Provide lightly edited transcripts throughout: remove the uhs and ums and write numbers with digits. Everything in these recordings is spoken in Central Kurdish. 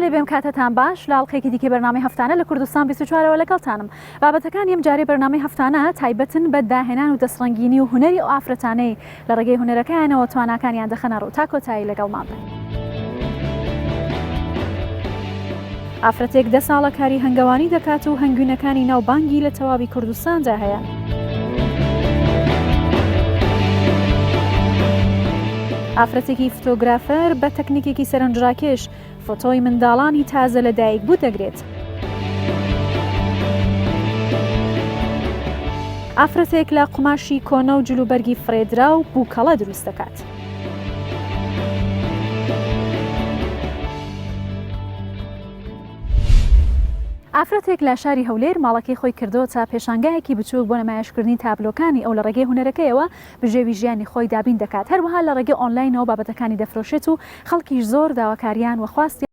لێ بێم کاتتان باش لە ئاڵلقەیەکی دیکە بەرنامەی هەفتانە لە کوردستان 24ەوە لەگەڵتانم. بابەتەکان یەم جارێ بەرنامەی هەفتانە تایبەتن بە داهێنان و دەستڕەنگینی و هونەری ئەو ئافرەتانەی لە ڕێگەی هونەرەکانەوە تواناکانیان دەخەنە ڕوو تا کۆتایی لەگەڵمان بن. ئافرەتێک 10 ساڵە کاری هەنگەوانی دەکات و هەنگوینەکانی ناوبانگی لە تەواوی کوردستاندا هەیە. ئافرەتێکی فۆتۆگرافەر بە تەکنیکێکی سەرنجڕاکێش فۆتۆی منداڵانی تازە لە دایک بوو دەگرێت. ئافرەتێک لە قوماشی کۆنە و جلوبەرگی فرێدرا و بووکەڵە دروست دەکات. ئافرەتێک لە شاری هەولێر ماڵەکەی خۆی کردەوە تا پێشانگایەکی بچووک بۆ نمایشکردنی تابلۆکانی ئەو لە ڕێگەی هونەرەکەیەوە بژێوی ژیانی خۆی دابین دەکات. هەروەها لە ڕێگەی ئۆنلاینەوە بابەتەکانی دەفرۆشێت و خەڵکیش زۆر داواکاریان وەخواستی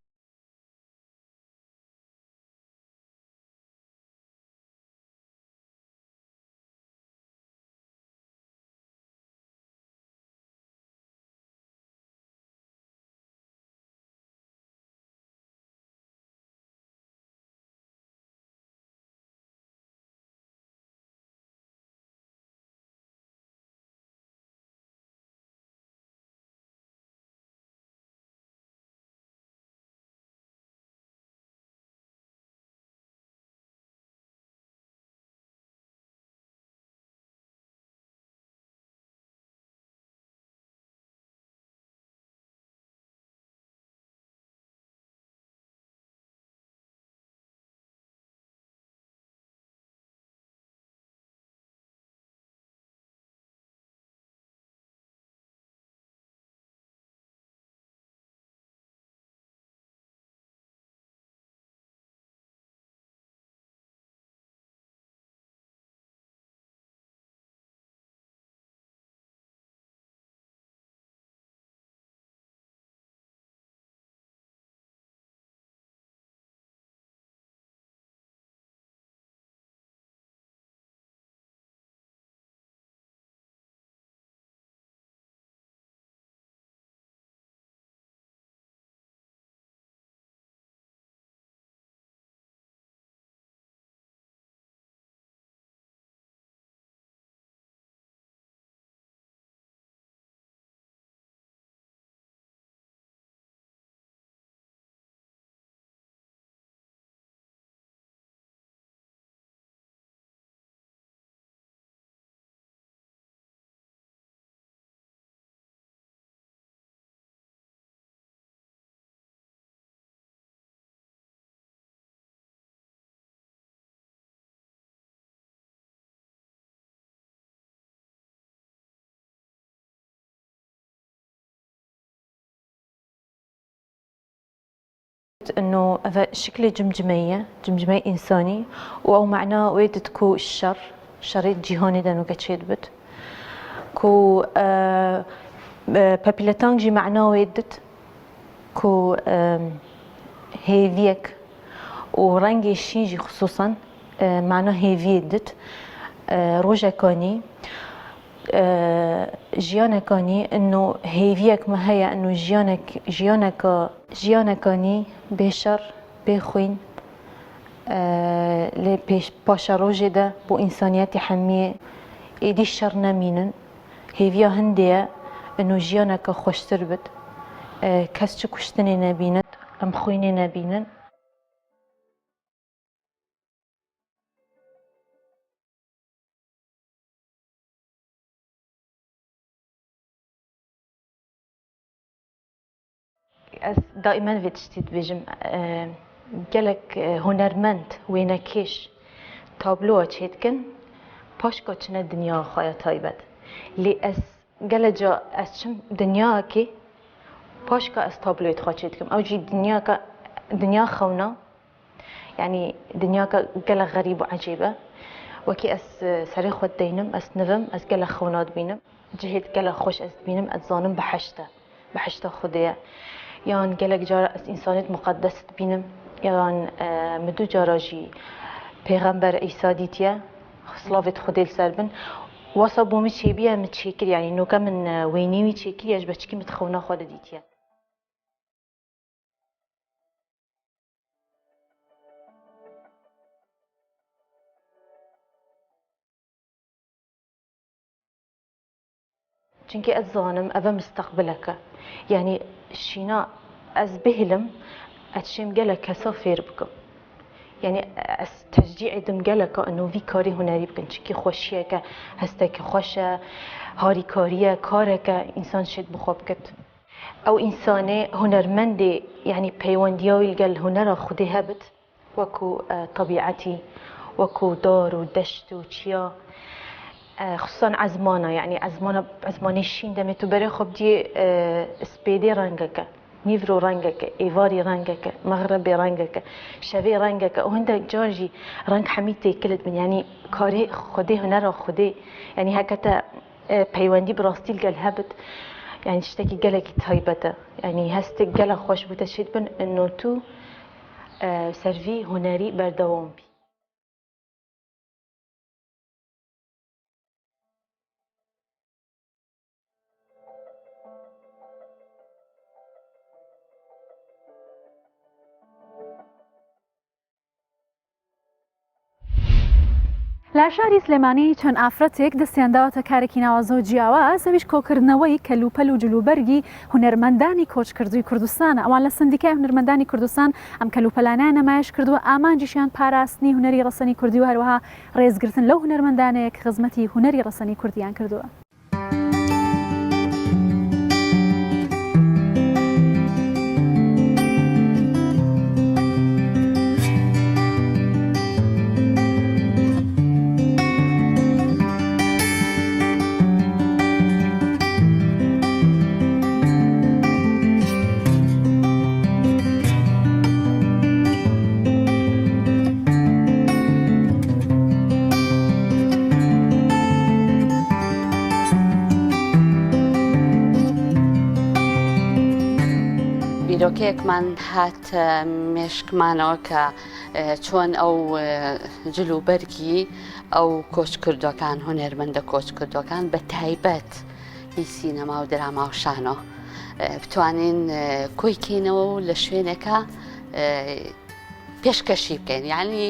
انه شكل جمجمية انساني او معناه ويدت كو الشر شريط جهاني دانو كتشيد بت كو بابيلتانج جي معناه ويدت كو هيفيك ورنج الشيجي خصوصا معناه هيفيدت روجا كاني جيانكاني انه هيفيك ما هي انه جيانكاني بشر بخوين لي باشا روجي ده بو انسانيتي حمية ايدي الشر نمينن هيفيا هندية انه جيانك خوش تربت كس كشتني نبينت ام خويني نبينن دائما في تشتيت بيجم قالك هنرمند وينكيش تابلو تشيتكن باشكو تشنا الدنيا خايا تايبت لي اس قال جا اسشم دنياكي باشكا اس تابلو تخاتشيتكم او جي دنيا خونا يعني دنياك قال غريب وعجيبه وكي اس صريخ ودينم اس نفم اس قال خونات بينم جهد قال خوش اس بينم اتزانم بحشته خديه یان گلک جار از انسانیت مقدس بینم یان مدو جاراجی پیغمبر عیسی دیتیه خصلافت خودل سربن واسا بومی چی بیه متشکر یعنی نوکا من وینی می چکر یاش بچکی متخونا خود دیتیه چونکی ئەت زانم ئەvە مستەقبلەکە یعنی شینا ئەس بهلم ئەچێم gelek kesa fêr bikim yani ez tecdî edim geleka eno vî karî hunerî bikin çikî xweşiyeke hesteke xweş e harîkariye kareke însan şêd bi xwe bikit ew însanê hunermendê yani peywendiya wî gel hunera Xwedê hebit wekû tebîetî wekû dar û deşt û çiya خصوصا عزمانه يعني عزمانه شين دمي تو بري خب دي سبيدي رنگك نيفرو رنگك ايفاري رنگك مغربي رنگك شبي رنگك وهند جورجي رنگ حميتي كلت من يعني كاري خدي هنر خدي يعني هكذا بيواندي براستيل قال هبت يعني تشتكي قالك تايبته يعني هستك قال خوش بتشيد بن انه تو سيرفي هنري بردوام بي لە شاری سلێمانی چەند ئافرەتێک دەستیان داوەتە کارێکی ناوازۆ جیاواز ئەویش کۆکردنەوەی کەلوپەل و جلوبەرگی هونەرمەندانی کۆچکردووی کوردستانە ئەوان لە سندیکای هونەرمەندانی کوردستان ئەم کەلوپەلانیان نەمایش کردووە ئامانجیشیان پاراستنی هونەری ڕەسەنی کوردی و هەروەها ڕێزگرتن لەو هونەرمەندانەیە کە خزمەتی هونەری ڕەسەنی کوردیان کردووە. بیرۆکەیەکمان هات مێشکمانەوە کە چۆن ئەو جلوبەرگی ئەو کۆچکردوەکان هونەرمەندە کۆچکردوەکان بە تایبەت هی سینەما و دراما و شانۆ بتوانین کۆیکەینەوە و لە شوێنێکە پێشکەشی بکەین یعنی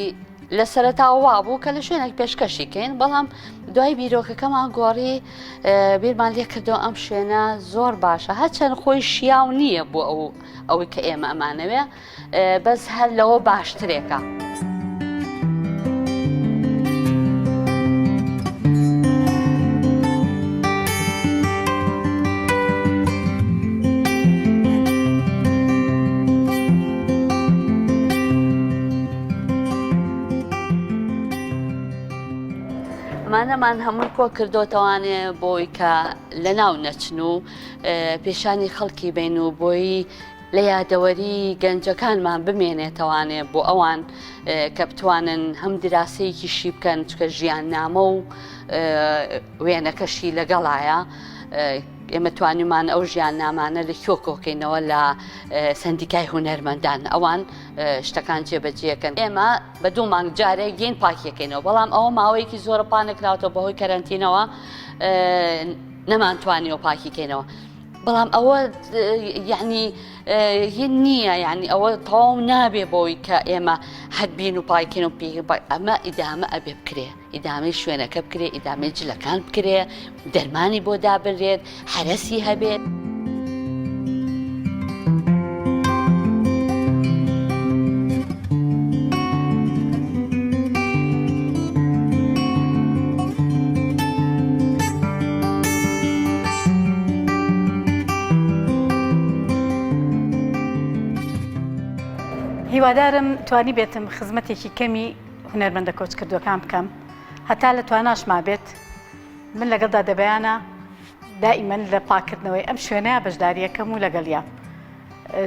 لە سەرەتاوە وابوو کە لە شوێنێک پێشکەشی بکەین بەڵام دوای بیرۆکەکەمان گۆڕی بیرمان لێ کردەوە ئەم شوێنە زۆر باشە هەرچەند خۆی شیاو نییە بۆ ئەوەی کە ئێمە ئەمانەوێ بەس هەر لەوە باشترێکە. ئەمانەمان هەمووی کۆ کردوتەوانێ بۆی کە لە ناو نەچن و پێشانی خەڵکی بین و بۆی لە یادەوەری گەنجەکانمان بمێنێتەوانێ بۆ ئەوان کە بتوانن هەم دراسەیەکیشی بکەن چکە ژیاننامە و وێنەکەشی لەگەڵایە ئێمە توانیمان ئەو ژیاننامانە لە کۆکۆکەینەوە لە سندیکای هونەرمەندان ئەوان شتەکان جێبەجێکەن ئێمە بە دوو مانگ جارێک گەین پاکیەکەینەوە بەڵام ئەوە ماوەیەکی زۆرە پانەکراوەوە بەهۆی کەرەنتینەوە نەمانتوانیەوە پاکیکەینەوە بەڵام ئەوە یعنی هین نییە یعنی ئەوە تەواو نابێ بۆی کە ئێمە هەربین و پاکەین و ئەمە ئیدامە ئەبێ بکرێ ئیدامی شوێنەکە بکرێ ئیدامی جلەکان بکرێ دەرمانی بۆ دابرێت هەرەسی هەبێت. هیوادارم توانی بێتم خزمەتێکی کەمی هونەرمەندە کۆچکردوەکان بکەم هەتا لە تواناشما بێت من لەگەڵدا دەبیانە دائیمەن لە پاکردنەوەی ئەم شوێنەیە بەشداریەکەم و لەگەڵیا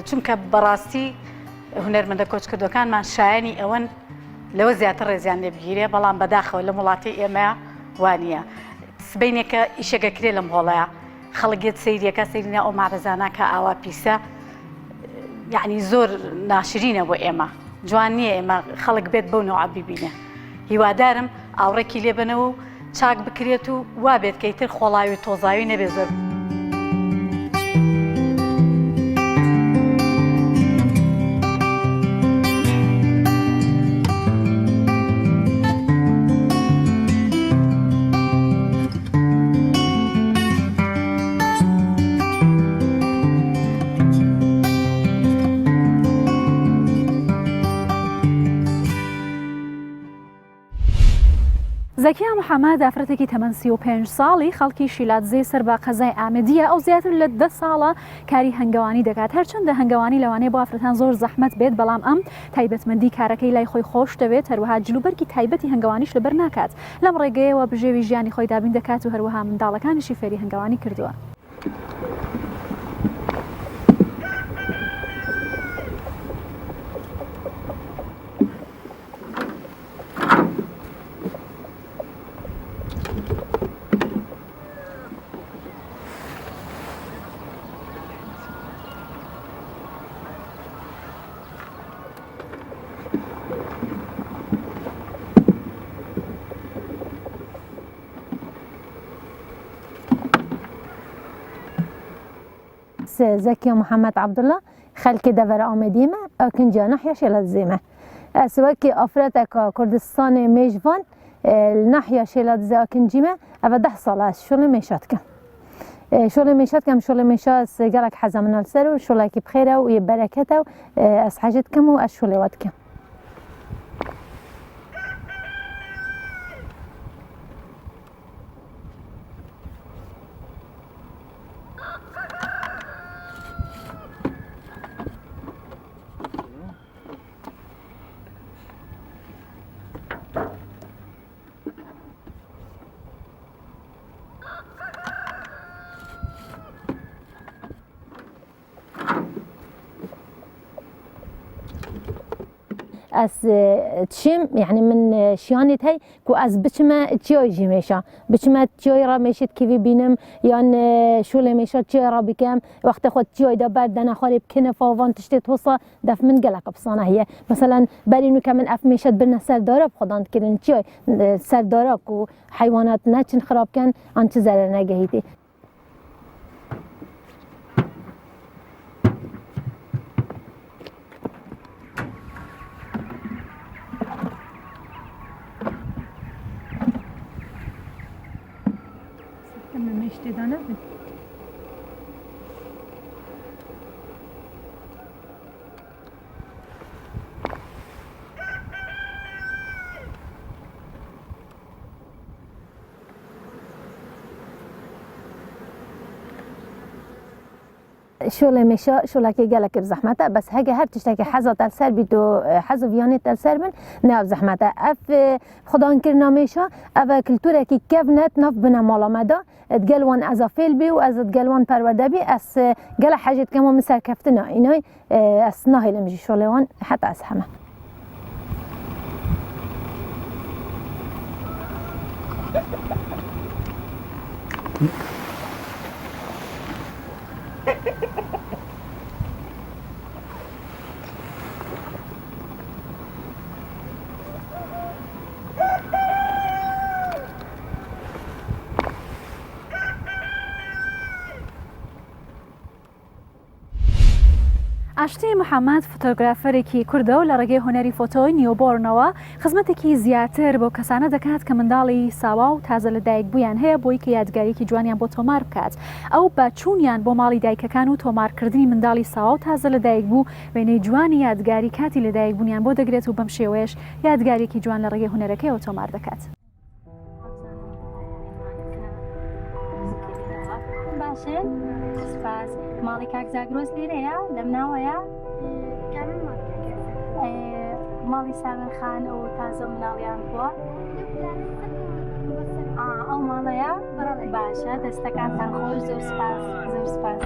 چونکە بەڕاستی هونەرمەندە کۆچکردوەکانمان شایانی ئەوەن لەوە زیاتر ڕێزیان لێ بگیرێ بەڵام بەداخەوە لە وڵاتی ئێمەیە وانە سبەینێکە ئیشەگەکرێ لەم هۆڵەیە خەڵکێت سەیریەکە سەیرینە ئەو مارەزانە کە ئاوا پیسە یعنی زۆر ناشرینە بۆ ئێمە جوان نییە ئێمە خەڵک بێت بەو نەوە ببینێ هیوادارم ئاوڕێکی لێبنەوە و چاک بکرێت و وا بێت کە ئیتر خۆڵاوی و تۆزاوی نەبێ زۆر. زەکیە محەممەد ئافرەتێکی تەمەەن 35 ساڵی خەڵکی شیلاتزێ سەر بە قەزای ئامەدیە ئەو زیاتر لە 10 ساڵە کاری هەنگەوانی دەکات هەرچەندە هەنگەوانی لەوانەیە بۆ ئافرەتان زۆر زەحمەت بێت بەڵام ئەم تایبەتمەندی کارەکەی لای خۆی خۆش دەوێت هەروەها جلوبەرگی تایبەتی هەنگەوانیش لەبەر ناکات لەم ڕێگەیەوە بژێوی ژیانی خۆی دابین دەکات و هەروەها منداڵەکانیشی فێری هەنگەوانی کردووە. زكية محمد عبد الله خلك دفر آمديمة أكن جناح يشيل الزيمة سواكي أفرتك كردستان ميجفان الناحية شيلات زاكن جيمة أبدا حصل شغل ميشاتك شغل ميشاتكم شغل ميشات جالك حزم من السر وشغلك بخيره ويبركته أسحاجتكم وأشغلواتكم از تشم يعني من شيانت هاي كو از بچما تشوي جيميشا بچما تشوي را مشيت كيفي بينم يعني شو اللي مشيت تشوي را بكم وقت خد تشوي دبر دنا خارب كنه فاوان تشتي توصى دف من قلق بصانه هي مثلا برينو كمن اف مشيت بنا سردارب خدان كرن تشوي سردارب كو حيوانات نچن خراب كان انت زرر نگهيتي شغل مشا شغل كي قالك بزحمته بس هاجي هر تشتكي حظ تلسر بيدو حظ فياني تلسر من نه بزحمته اف خدان كرنا مشا اف كلتورة كي كفنت نف بنا مالا مدا تقلوان از فيل بي واز تقلوان پرورده بي اس قال حاجة كمان مسر كفتنا اینای اس نهي لمجي شغلوان حتى اس همه ئاشتی محەممەد فۆتۆگرافەرێکی کوردە و لە ڕێگەی هۆنەری فۆتۆی نیۆبۆرنەوە خزمەتێکی زیاتر بۆ کەسانە دەکات کە منداڵی ساوا و تازە لە دایک بوویان هەیە بۆی کە یادگاریکی جوانیان بۆ تۆمار بکات ئەو بە چوونیان بۆ ماڵی دایکەکان و تۆمارکردنی منداڵی ساوا و تازە لە دایک بوو وێنەی جوانی یادگاری کاتی لە دایک بوونیان بۆ دەگرێت و بەم شێوەیەش یادگارێکی جوان لە ڕێگەی هونەرەکەیەوە تۆمار دەکات. سپاس ماڵی کاک زاگرۆز لێرەیە لەم ناوەیە ماڵی سامن خان و تازە مناڵیان بووە ئەو ماڵەیە باشە دەستەکانتان خۆش زۆر سپاس زۆر سپاس.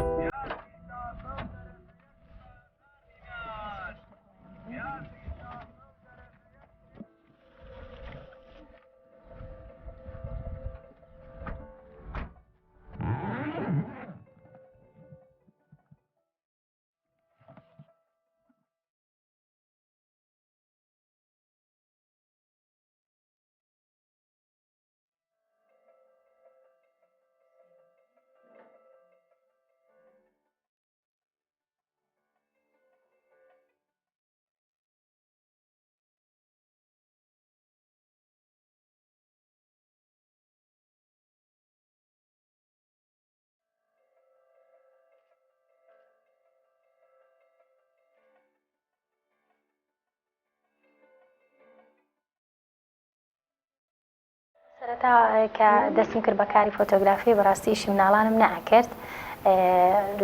سەرەتا کە دەستم کرد بە کاری فۆتۆگرافی بەڕاستی ئیشی مناڵانم نەئەکرد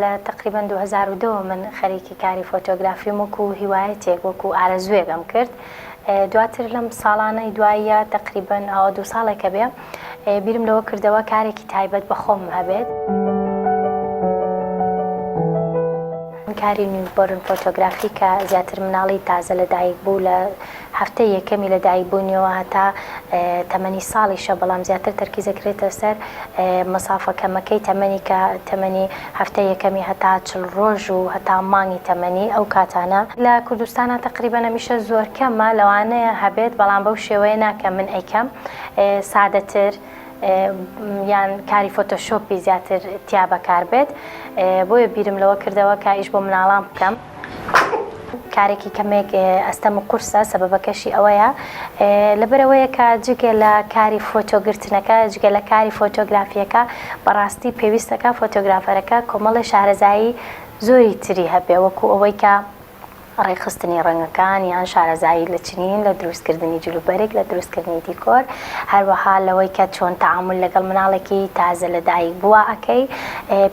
لە تقریبان 2002 من خەریکی کاری فۆتۆگرافیم وەکو هیوایەتێک وەکو ئارەزوێگەم کرد دواتر لەم ساڵانەی دواییە تقریبان ئەوە 2 ساڵێکە بێ بیرم لەوە کردەوە کارێکی تایبەت بە خۆم هەبێت کاری نیوبۆرن فۆتۆگرافی کە زیاتر مناڵی تازە لە دایک بوو لە هەفتەی یەکەمی لە دایک بوونیەوە هەتا تەمەنی ساڵیشە بەڵام زیاتر تەرکیزەکرێتە سەر مەسافەکەمەکەی تەمەنی کە تەمەنی هەفتەی یەکەمی هەتا 40 ڕۆژ و هەتا مانگی تەمەنی ئەو کاتانە لە کوردستانە تقریبا هەمیشە زۆر کەمە لەوانەیە هەبێت بەڵام بەو شێوەیە ناکە من ئەیکەم سادەتر یان کاری فۆتۆشۆپی زیاتر تیا بەکار بێت بۆیە بیرم لەوە کردەوە کە ئیش بۆ مناڵان بکەم کارێکی کەمێک ئەستەم و قورسە سەبەبەکەشی ئەوەیە لەبەرەوەیە کە جگە لە کاری فۆتۆگرتنەکە جگە لە کاری فۆتۆگرافیەکە بەڕاستی پێویستەکە فۆتۆگرافەرەکە کۆمەڵی شارەزایی زۆری تری هەبێ وەکو ئەوەی کە ڕێخستنی ڕەنگەکان یان شارەزایی لە چنین لە دروستکردنی جلوبەرێک لە دروستکردنی دیکۆر هەروەها لەوەی کە چۆن تەعامل لەگەڵ مناڵێکی تازە لە دایک بووە ئەەکەی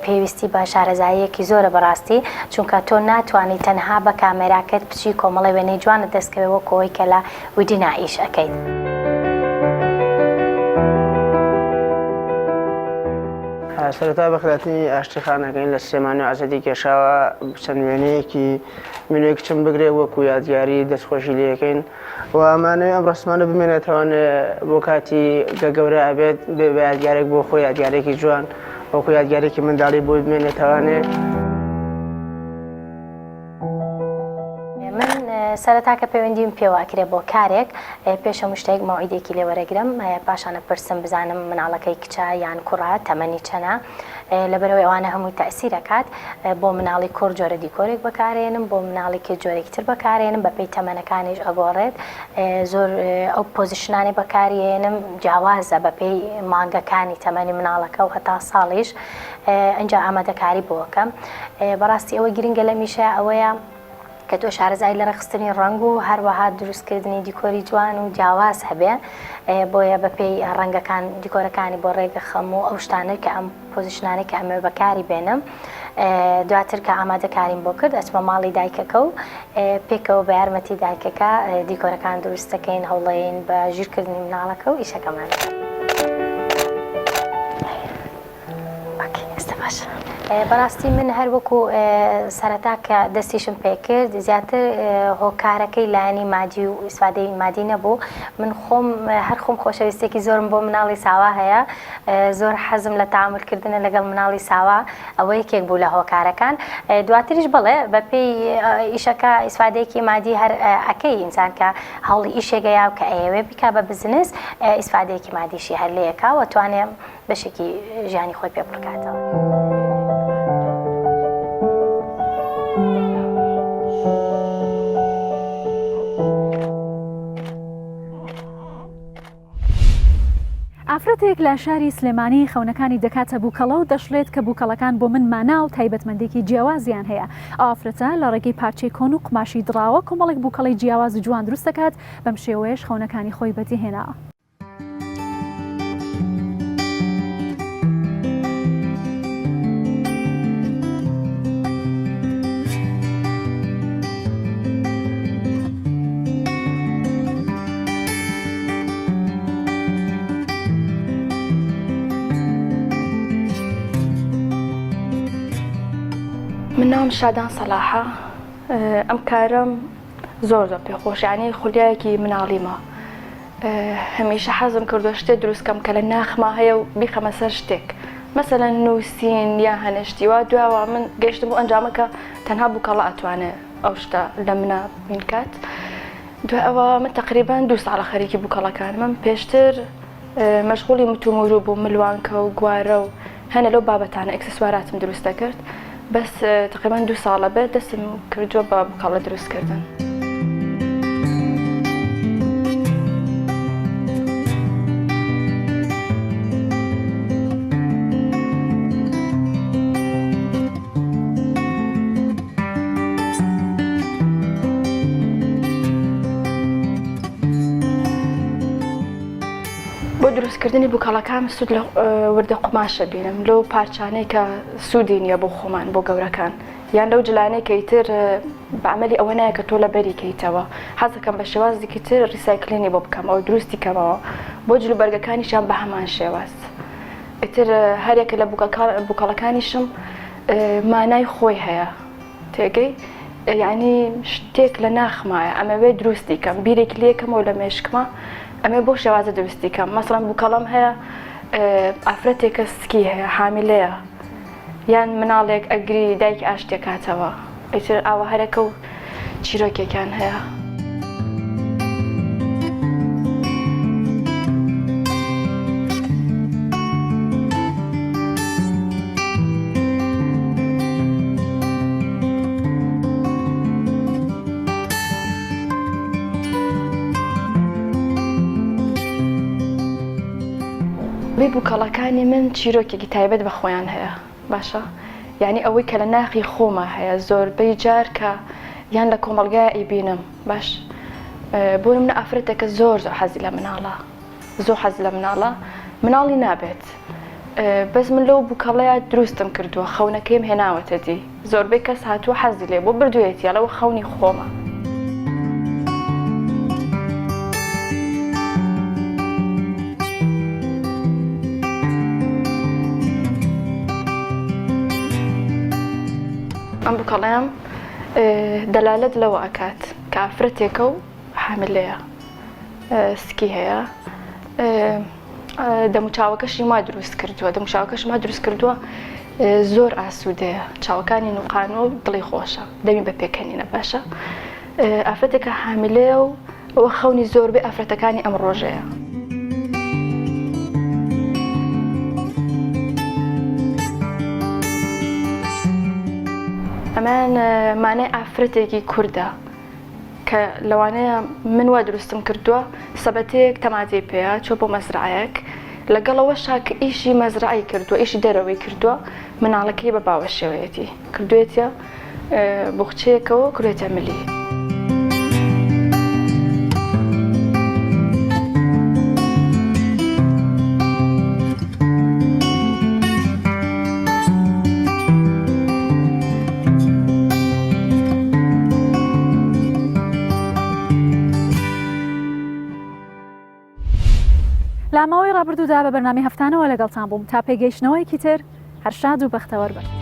پێویستی بە شارەزاییەکی زۆرە بەڕاستی چونکە تۆ ناتوانیت تەنها بە کامێراکەت بچی کۆمەڵی وێنەی جوانە دەستکەوێەوە کۆی کە لە ویدینا ئیش ئەەکەیت. سەرەتا بەخداتنی ئاشتیخانەکەین لە سێمانی و ئازادی کێشاوە چەند وێنەیەکی مینوەیەکی چم بگرێ وەکو یادیاری دەستخۆشی لەکەین و ئەمانەوە ئەم ڕستمانە بمێنێتەوەنێ بۆ کاتی گەورە ئەبێت بە یادیارێک بۆ خۆی یادیارێکی جوان وەکو یادیارێکی منداڵی بۆی بمێنێتەوانێ. سەرەتا کە پەیوەندیم پێواکرێ بۆ کارێک پێشە مشتێک مەوعیدێکی لێوەرەگرم پاشانە پرسم بزانم مناڵەکەی کچە یان کوڕە تەمەنی چەنە لەبەرەوەی ئەوانە هەمووی تەئسیرەکات بۆ مناڵی کوڕ جۆرە دیکۆرێک بەکارێنم بۆ مناڵێکی جۆرێکی تر بەکارێنم بەپێی تەمەنەکانیش ئەگۆڕێت زۆر ئەو پۆزیشنانی بەکارێنم جیاوازە بەپێی مانگەکانی تەمەنی مناڵەکە و هەتا ساڵیش ئەنجا ئامادەکاری بۆکەم بەڕاستی ئەوە گرنگە لە میشە ئەوەیە کە تۆ شارەزای لە ڕێخستنی ڕنگ و هەروەها دروستکردنی دیکۆری جوان و جیاواز هەبێ بۆیە بەپێی ڕەنگەکان دیکۆرەکانی بۆ ڕێگە خەم و ئەو شتانەی کە ئەم پۆزیشنانەی کە ئەمە بەکاری بێنم دواتر کە ئامادەکاریم بۆ کرد ئەچمە ماڵی دایکەکە و پێکەوە بە یارمەتی دایکەکە دیکۆرەکان دروستەکەین هەوڵەین بە ژیرکردنی مناڵەکە و ئیشەکەمان. بەڕاستی من هەر وەکو سەرەتا کە دەستیشم پێکرد زیاتر هۆکارەکەی لایەنی مادی و ئیسفادەی مادی نەبوو من خۆم هەر خۆم خۆشەویستێکی زۆرم بۆ مناڵی ساوا هەیە زۆر حەزم لە تەعاملکردنە لەگەڵ مناڵی ساوا ئەوە یەکێک بوو لە هۆکارەکان دواتریش بڵێ بەپێی ئیشەکە ئیسفادەیەکی مادی هەر ئەکەی ئینسان کە هەوڵی ئیشێگەیا و کە ئەیەوێ بکا بە بزنس ئیسفادەیەکی مادیشی هەر لەیەکا و توانێ بەشێکی ژیانی خۆی پێ بڕکاتەوە. ئافرەتێک لە شاری سلێمانی خەونەکانی دەکاتە بووکەڵە و دەشڵێت کە بووکەڵەکان بۆ من مانا و تایبەتمەندێکی جیاوازیان هەیە. ئافرەتە لە ڕێگەی پارچەی کۆن و قماشی دراوە کۆمەڵێک بووکەڵی جیاواز و جوان دروست دەکات بەم شێوەیەش خەونەکانی خۆی بەدیهێنا. من ناوم شادان سەلاحە ئەم کارم زۆر پێخۆش یعنی خولیایەکی مناڵیمە هەمیشە حەزم کردو شتێک دروستکەم کە لە ناخما هەیە و بیخەمە سەر شتێک مەسەلەن نووسین یا هەنشتیوە دوایەوە من گەیشتم بۆ ئەنجامەکە تەنها بووکەڵە ئەتوانێت ئەو شتە لە منە بینکات دوای ئەوە من تقریبان 2 ساڵە خەریکی بووکەڵەکان من پێشتر مەشغوڵی متومورو بوو ملوانکە و گوارە و هەنە لەو بابەتانە ئەکسسواراتم دروست دەکرد بەس تقریبا 2 ساڵە بێت دەستم کردووە بە بووکەڵە دروستکردن. بۆ دروستکردنی بووکەڵەکان سوود لە وردە قماشە بینم لەو پارچانەی کە سوودی نییە بۆ خۆمان بۆ گەورەکان یان لەو جلانەی کەیتر بەعملی ئەوە نایە کە تۆ لە بەری کەیتەوە حەزەکەم بە شێوازێکی تر ریسایکلینی بۆ بکەمەوە دروستی کەمەوە بۆ جلوبەرگەکانیشان بە هەمان شێواز ئیتر هەرێکە لە بووکەڵەکانیشم مانای خۆی هەیە تێگەی یعنی شتێک لە ناخمایە ئەمەوێ دروستی کەم بیرێک لێکەمەوە لە مێشکمە ئەمێ بۆ شێوازە دروستی کەم مەسڵەن بووکەڵەم هەیە ئافرەتێکە سکی هەیە حاملەیە یان مناڵێک ئەگری دایکی ئاشتێکاتەوە ئیتر ئاوە هەرەکە و چیرۆکێکیان هەیە. بووکەڵەکانی من چیرۆکێکی تایبەت بە خۆیان هەیە باشە یعنی ئەوەی کە لە ناخی خۆمە هەیە زۆربەی جار کە یان لە کۆمەڵگای ئیبینم باش بۆ منە ئافرەتێکە زۆر حەزی لە مناڵە زۆر حەزی لە مناڵی نابێت بەس من لەو بووکەڵەیە دروستم کردووە خەونەکەیم هێناوەتە دی زۆربەی کەس هاتووە حەزی لێ بۆ بردوێتی لەوە خەونی خۆمە. ئەم بووکەڵەیەم دەلالەت لەوە ئەکات کە ئافرەتێکە و حاملەیە سکی هەیە دەموچاوەکەشی ما دروست کردووە دەموچاوەکەش ما دروست کردووە زۆر ئاسوودەیە چاوەکانی نوقانەوە دڵی خۆشە دەمی بە پێکەنینە باشە ئافرەتێکە حاملەیە و ئەوە خەونی زۆربەی ئافرەتەکانی ئەم ڕۆژەیە. ئەمان مانای ئافرەتێکی کووردە کە لەوانەیە من وا دروستم کردووە سەبەتەیەک تەماتەی پێەیە چۆ بۆ مەزرعەیەک لەگەڵەوە شاکە ئیشی مەزرعی کردووە ئیشی دەرەوەی کردووە مناڵەکەی بە باوە شێوەیەتی کردوێتە بۆخچەیەکەوە کروێتە ملی. لە ماوەی ڕابردوودا بە بەرنامەی هەفتانەوە لەگەڵتان بووم تا پێگەیشتنەوەیکی تر هەر شاد و بەختەوەر بن.